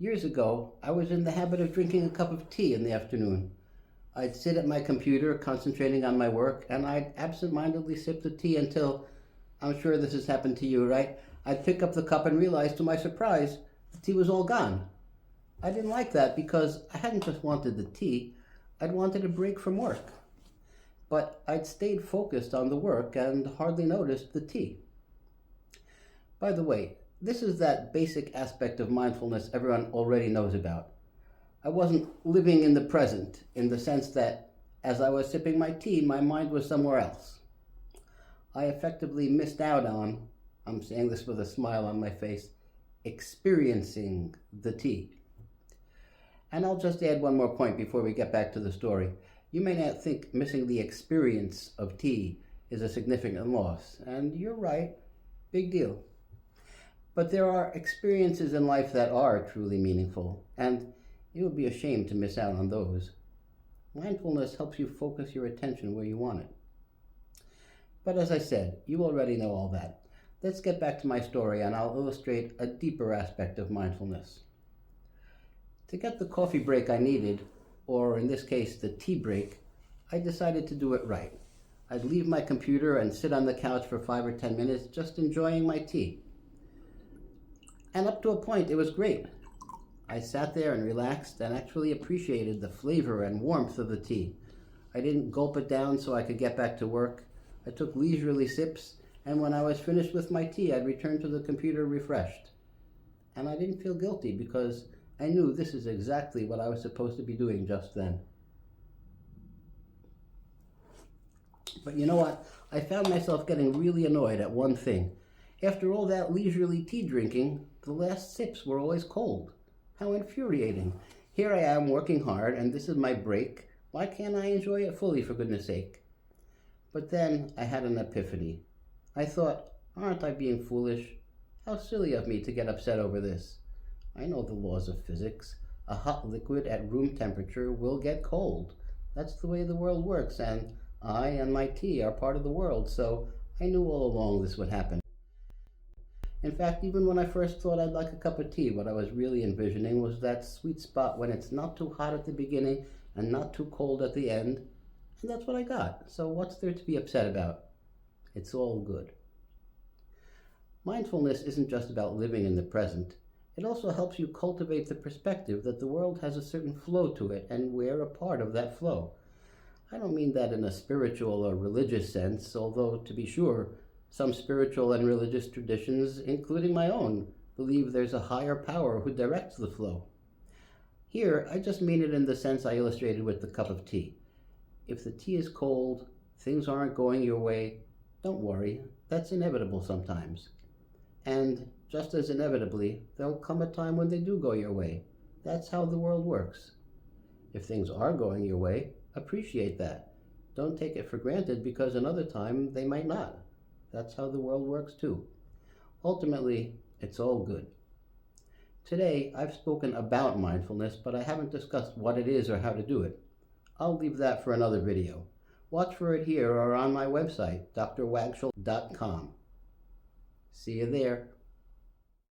Years ago, I was in the habit of drinking a cup of tea in the afternoon. I'd sit at my computer concentrating on my work, and I'd absentmindedly sip the tea until, I'm sure this has happened to you, right? I'd pick up the cup and realize, to my surprise, the tea was all gone. I didn't like that because I hadn't just wanted the tea, I'd wanted a break from work. But I'd stayed focused on the work and hardly noticed the tea. By the way, this is that basic aspect of mindfulness everyone already knows about. I wasn't living in the present, in the sense that as I was sipping my tea, my mind was somewhere else. I effectively missed out on, I'm saying this with a smile on my face, experiencing the tea. And I'll just add one more point before we get back to the story. You may not think missing the experience of tea is a significant loss, and you're right, big deal. But there are experiences in life that are truly meaningful, and it would be a shame to miss out on those. Mindfulness helps you focus your attention where you want it. But as I said, you already know all that. Let's get back to my story, and I'll illustrate a deeper aspect of mindfulness. To get the coffee break I needed, or in this case, the tea break, I decided to do it right. I'd leave my computer and sit on the couch for 5 or 10 minutes just enjoying my tea. And up to a point, it was great. I sat there and relaxed and actually appreciated the flavor and warmth of the tea. I didn't gulp it down so I could get back to work. I took leisurely sips, and when I was finished with my tea, I'd return to the computer refreshed. And I didn't feel guilty because I knew this is exactly what I was supposed to be doing just then. But you know what? I found myself getting really annoyed at one thing. After all that leisurely tea drinking, the last sips were always cold. How infuriating. Here I am working hard, and this is my break. Why can't I enjoy it fully, for goodness sake? But then I had an epiphany. I thought, aren't I being foolish? How silly of me to get upset over this. I know the laws of physics. A hot liquid at room temperature will get cold. That's the way the world works, and I and my tea are part of the world, so I knew all along this would happen. In fact, even when I first thought I'd like a cup of tea, what I was really envisioning was that sweet spot when it's not too hot at the beginning and not too cold at the end, and that's what I got. So what's there to be upset about? It's all good. Mindfulness isn't just about living in the present. It also helps you cultivate the perspective that the world has a certain flow to it, and we're a part of that flow. I don't mean that in a spiritual or religious sense, although, to be sure, some spiritual and religious traditions, including my own, believe there's a higher power who directs the flow. Here, I just mean it in the sense I illustrated with the cup of tea. If the tea is cold, things aren't going your way, don't worry, that's inevitable sometimes. And just as inevitably, there'll come a time when they do go your way. That's how the world works. If things are going your way, appreciate that. Don't take it for granted because another time they might not. That's how the world works too. Ultimately, it's all good. Today, I've spoken about mindfulness, but I haven't discussed what it is or how to do it. I'll leave that for another video. Watch for it here or on my website, drwagshul.com. See you there.